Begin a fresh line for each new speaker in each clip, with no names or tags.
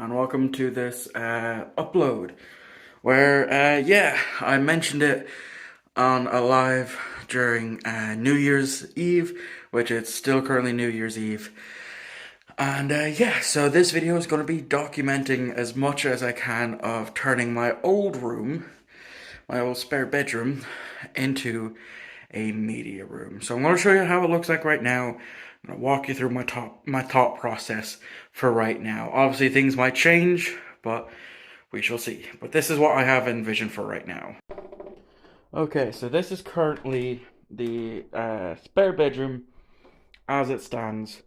and welcome to this upload where, I mentioned it on a live during New Year's Eve, which it's still currently New Year's Eve. And so this video is going to be documenting as much as I can of turning my old room, my old spare bedroom, into a media room. So I'm going to show you how it looks like right now. I'm going to walk you through my thought process for right now. Obviously things might change, but we shall see. But this is what I have envisioned for right now. Okay, so this is currently the spare bedroom as it stands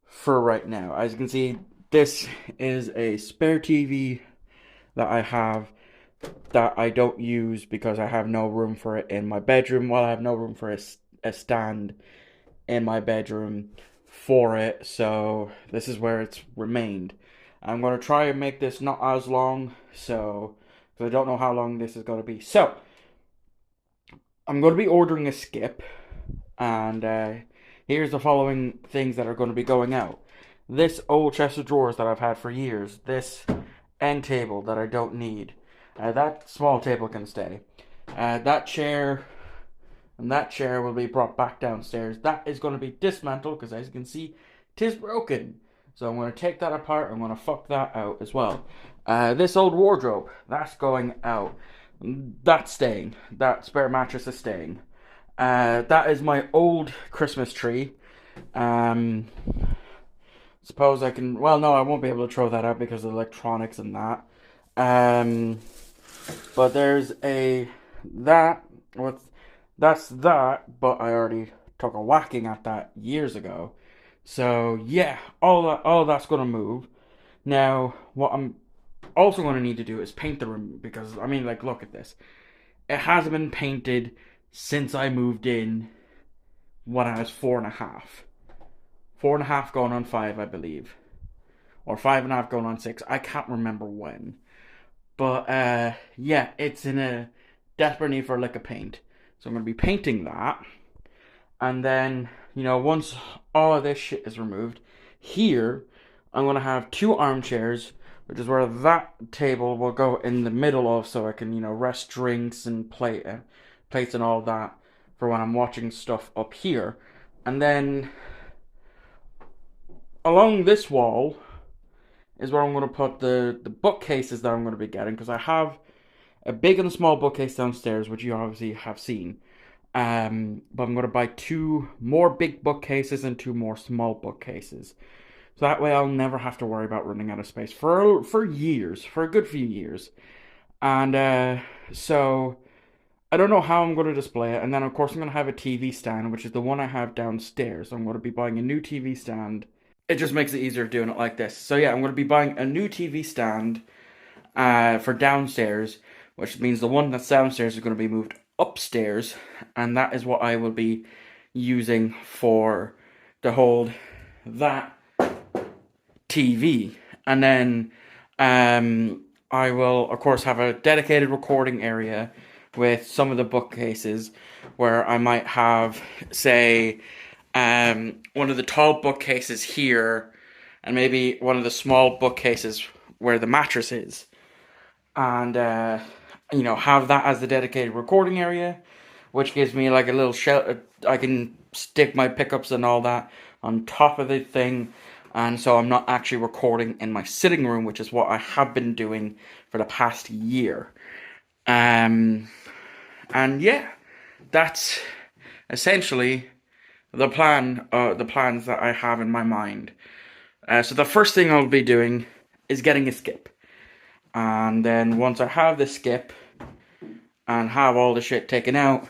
for right now. As you can see, this is a spare TV that I have that I don't use because I have no room for it in my bedroom. Well, I have no room for a stand in my bedroom for it, so this is where it's remained. I'm going to try and make this not as long, so because I don't know how long this is going to be. So I'm going to be ordering a skip, and here's the following things that are going to be going out. This old chest of drawers that I've had for years, this end table that I don't need, that small table can stay, that chair and that chair will be brought back downstairs. That is going to be dismantled because, as you can see, tis broken. So I'm going to take that apart. I'm going to fuck that out as well. This old wardrobe, that's going out. That's staying. That spare mattress is staying. That is my old Christmas tree. Suppose I can... Well, no, I won't be able to throw that out because of electronics and that. But there's a... That's that, but I already took a whacking at that years ago. So yeah, all that's gonna move. Now, what I'm also gonna need to do is paint the room because I mean, like, look at this. It hasn't been painted since I moved in when I was 4.5. 4.5 going on 5, I believe, or 5.5 going on 6. I can't remember when, but yeah, it's in a desperate need for a lick of paint. So I'm going to be painting that. And then, once all of this shit is removed, here, I'm going to have 2 armchairs, which is where that table will go in the middle of, so I can, rest drinks and plates and all that for when I'm watching stuff up here. And then, along this wall is where I'm going to put the bookcases that I'm going to be getting, because I have a big and a small bookcase downstairs, which you obviously have seen. But I'm going to buy 2 more big bookcases and 2 more small bookcases. So that way I'll never have to worry about running out of space for years, for a good few years. And so I don't know how I'm going to display it. And then, of course, I'm going to have a TV stand, which is the one I have downstairs. So I'm going to be buying a new TV stand. It just makes it easier doing it like this. So yeah, I'm going to be buying a new TV stand for downstairs, which means the one that's downstairs is going to be moved upstairs, and that is what I will be using to hold that TV. And then I will, of course, have a dedicated recording area with some of the bookcases where I might have, say, one of the tall bookcases here, and maybe one of the small bookcases where the mattress is. And, have that as the dedicated recording area, which gives me like a little shelter. I can stick my pickups and all that on top of the thing. And so I'm not actually recording in my sitting room, which is what I have been doing for the past year. And yeah, that's essentially the plans that I have in my mind. So the first thing I'll be doing is getting a skip. And then once I have the skip and have all the shit taken out,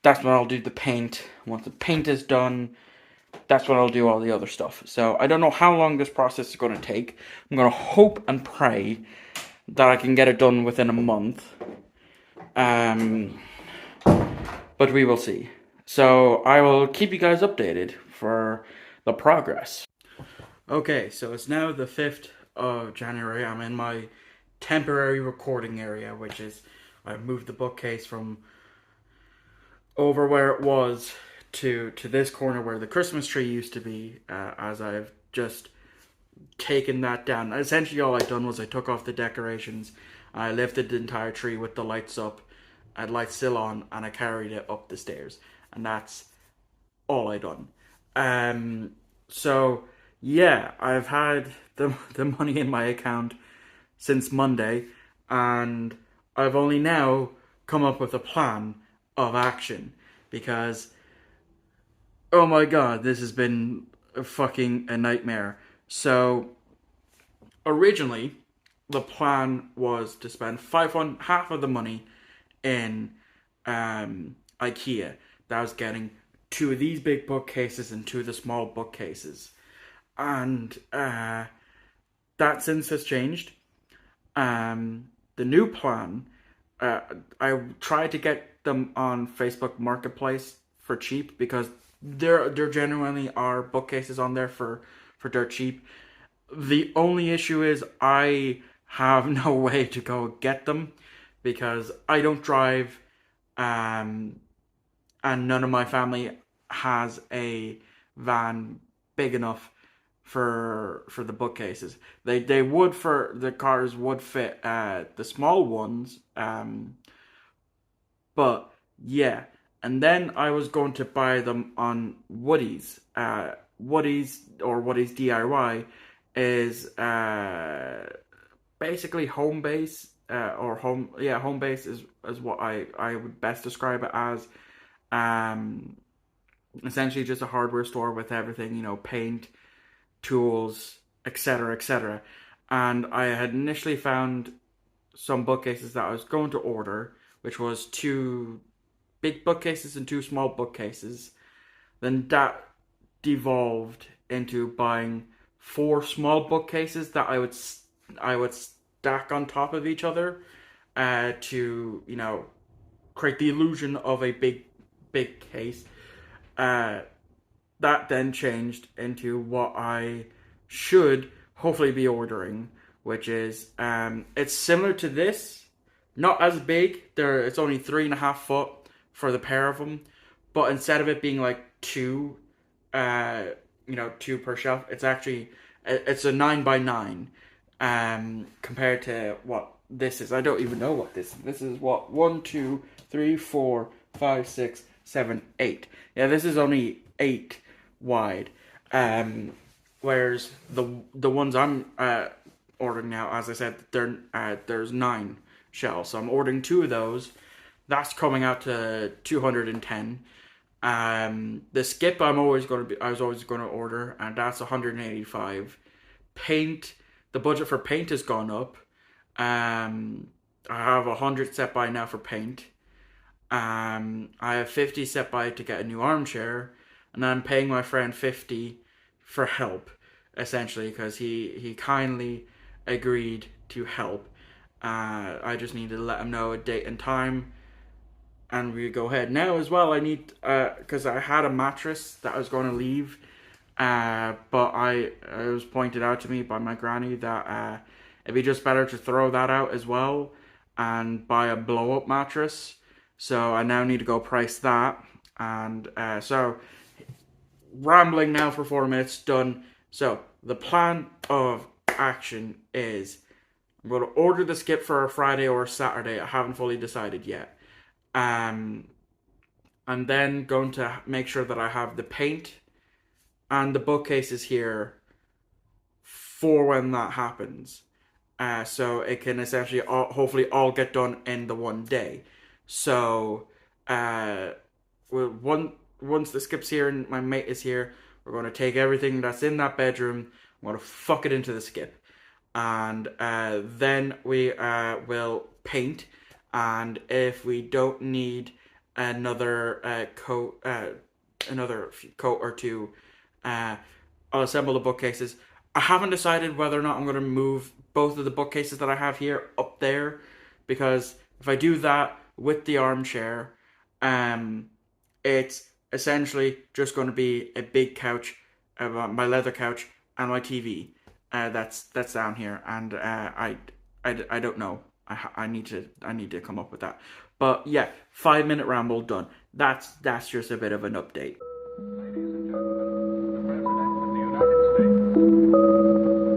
that's when I'll do the paint. Once the paint is done, that's when I'll do all the other stuff. So I don't know how long this process is going to take. I'm going to hope and pray that I can get it done within a month. But we will see. So I will keep you guys updated for the progress. Okay, so it's now the 5th of January. I'm in my temporary recording area, which is, I moved the bookcase from over where it was to this corner where the Christmas tree used to be, as I've just taken that down. Essentially, all I done was I took off the decorations, I lifted the entire tree with the lights up, and lights still on, and I carried it up the stairs, and that's all I done. Um, so yeah, I've had the money in my account since Monday, and I've only now come up with a plan of action because oh my god, this has been a nightmare. So originally, the plan was to spend 500 half of the money in IKEA. That was getting two of these big bookcases and two of the small bookcases, and that since has changed. The new plan, uh, I tried to get them on Facebook Marketplace for cheap because there genuinely are bookcases on there for dirt cheap. The only issue is I have no way to go get them because I don't drive, um, and none of my family has a van big enough for the bookcases. They would for the cars would fit the small ones, but yeah. And then I was going to buy them on Woody's. Woody's or Woody's DIY is basically home base, or home base is what I would best describe it as. Um, Essentially just a hardware store with everything, paint, tools, etc., etc. And I had initially found some bookcases that I was going to order, which was two big bookcases and two small bookcases. Then that devolved into buying four small bookcases that I would stack on top of each other, to create the illusion of a big case. Uh, that then changed into what I should hopefully be ordering, which is it's similar to this, not as big. It's only 3.5 foot for the pair of them, but instead of it being like two, two per shelf, it's a 9 by 9, compared to what this is. I don't even know what this is. This is what, 1, 2, 3, 4, 5, 6, 7, 8. Yeah, this is only 8 wide. Whereas the ones I'm ordering now, as I said, there's 9 shells. So I'm ordering two of those. That's coming out to 210. The skip I was always going to order, and that's 185. Paint, the budget for paint has gone up. I have 100 set by now for paint. I have 50 set by to get a new armchair, and I'm paying my friend 50 for help, essentially, because he kindly agreed to help. I just need to let him know a date and time, and we go ahead. Now as well, I need, because I had a mattress that I was going to leave, but it was pointed out to me by my granny that it'd be just better to throw that out as well and buy a blow-up mattress. So I now need to go price that. And so, rambling now for 4 minutes, done. So, the plan of action is I'm going to order the skip for a Friday or a Saturday. I haven't fully decided yet. I'm then going to make sure that I have the paint and the bookcases here for when that happens. So it can essentially hopefully all get done in the one day. So, once the skip's here and my mate is here, we're going to take everything that's in that bedroom, I'm going to fuck it into the skip. And then we will paint. And if we don't need another coat or two, I'll assemble the bookcases. I haven't decided whether or not I'm going to move both of the bookcases that I have here up there, because if I do that with the armchair, it's essentially just going to be a big couch, my leather couch, and my TV. That's down here, and I don't know. I need to come up with that. But yeah, 5 minute ramble done. That's just a bit of an update. Ladies and gentlemen, the President of the United States.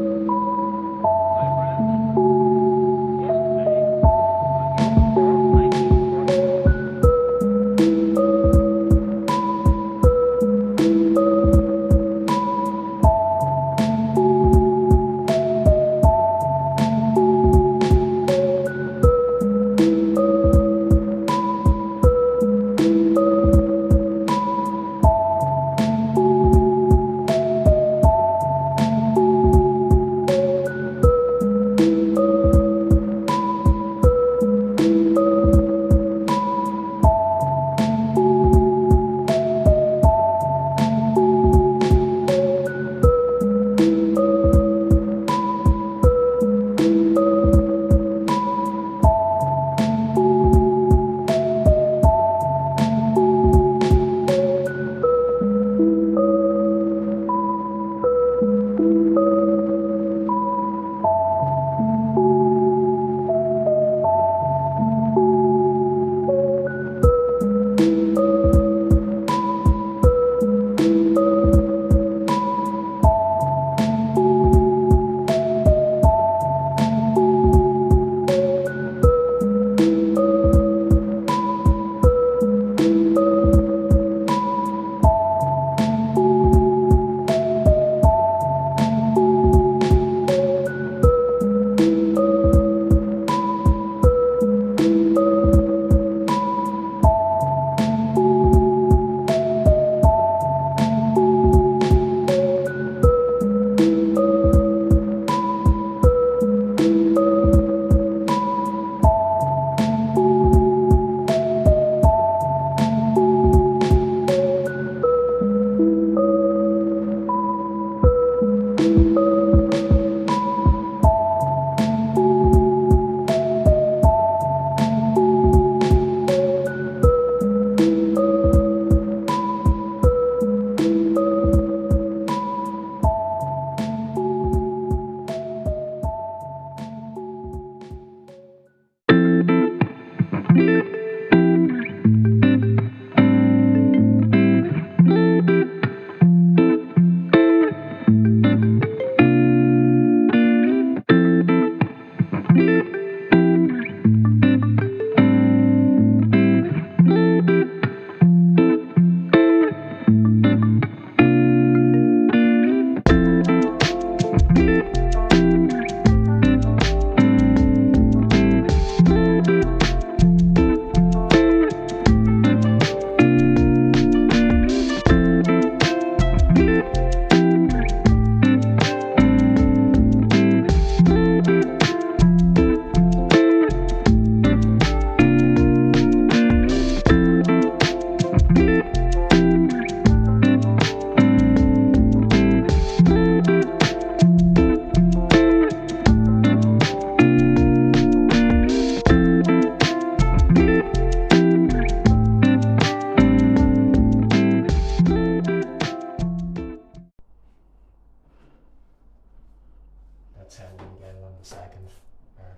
That's how we get it on the second part.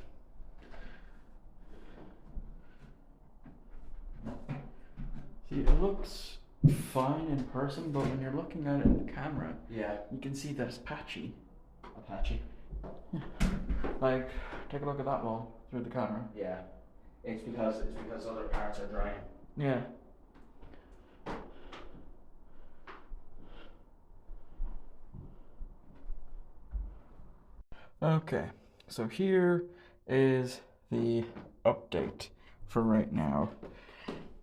See, it looks fine in person, but when you're looking at it in the camera,
Yeah,
you can see that it's patchy.
Apache.
Like, take a look at that wall through the camera.
Yeah, it's because other parts are drying.
Yeah. Okay, so here is the update for right now.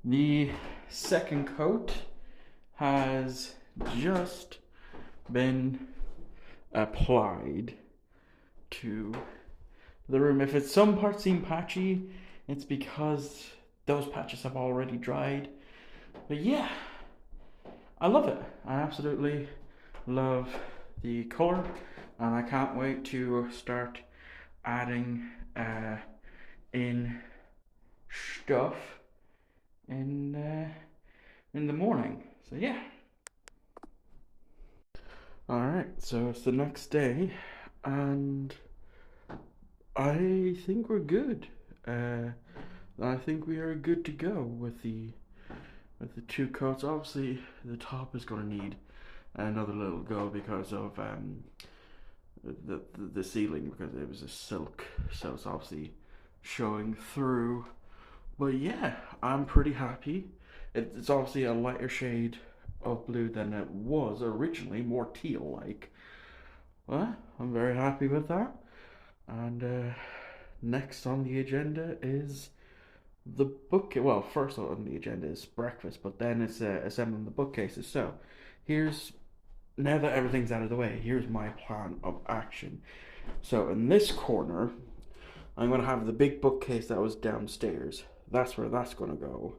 The second coat has just been applied to the room. If it's some parts seem patchy, it's because those patches have already dried. But yeah, I love it. I absolutely love the color, and I can't wait to start adding in stuff in the morning. So yeah. Alright, so it's the next day, and I think we're good. I think we are good to go with the two coats. Obviously, the top is going to need another little go because of the ceiling, because it was a silk, so it's obviously showing through. But yeah, I'm pretty happy. It's obviously a lighter shade of blue than it was originally, more teal like. Well, I'm very happy with that. And next on the agenda is the book. Well, first on the agenda is breakfast, but then it's assembling the bookcases. So here's, now that everything's out of the way, here's my plan of action. So in this corner, I'm going to have the big bookcase that was downstairs. That's where that's going to go.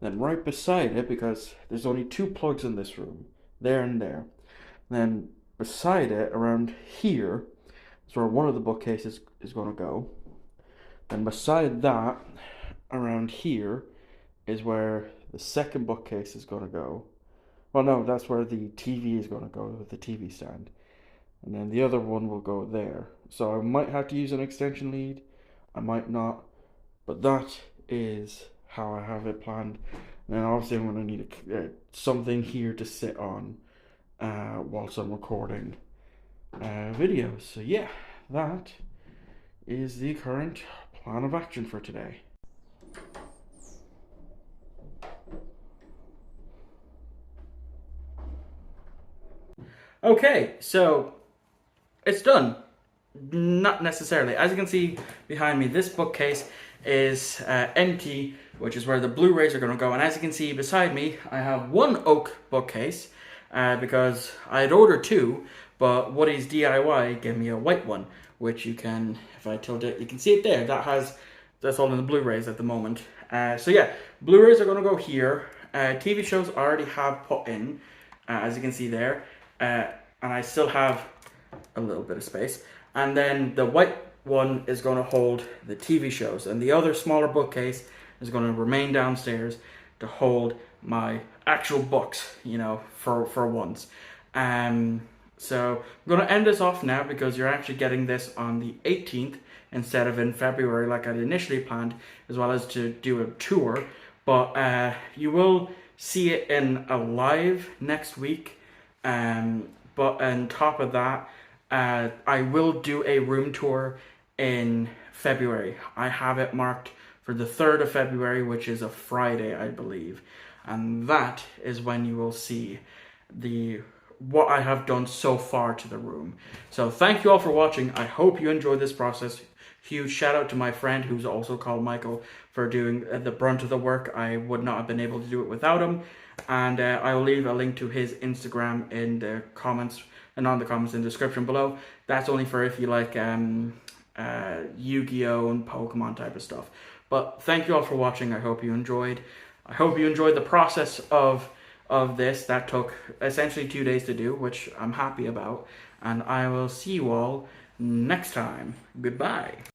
Then right beside it, because there's only two plugs in this room, there and there. Then beside it, around here, is where one of the bookcases is going to go. Then beside that, around here, is where the second bookcase is going to go. Well, no, that's where the TV is going to go, with the TV stand. And then the other one will go there. So I might have to use an extension lead, I might not, but that is how I have it planned. And then obviously I'm going to need something here to sit on whilst I'm recording videos. So yeah, that is the current plan of action for today. Okay, so it's done. Not necessarily. As you can see behind me, this bookcase is empty, which is where the Blu-rays are going to go. And as you can see beside me, I have one oak bookcase because I had ordered two, but Woody's DIY gave me a white one, which you can, if I tilt it, you can see it there. That's all in the Blu-rays at the moment. So yeah, Blu-rays are going to go here. TV shows I already have put in, as you can see there. And I still have a little bit of space. And then the white one is going to hold the TV shows, and the other smaller bookcase is going to remain downstairs to hold my actual books, you know, for once. So I'm going to end this off now because you're actually getting this on the 18th instead of in February like I'd initially planned, as well as to do a tour. But you will see it in a live next week. But on top of that, I will do a room tour in February. I have it marked for the 3rd of February, which is a Friday, I believe. And that is when you will see what I have done so far to the room. So thank you all for watching. I hope you enjoyed this process. Huge shout out to my friend, who's also called Michael, for doing the brunt of the work. I would not have been able to do it without him. And I will leave a link to his Instagram in the comments and on the comments in the description below. That's only for if you like Yu-Gi-Oh! And Pokemon type of stuff. But thank you all for watching. I hope you enjoyed. I hope you enjoyed the process of this. That took essentially 2 days to do, which I'm happy about. And I will see you all next time. Goodbye.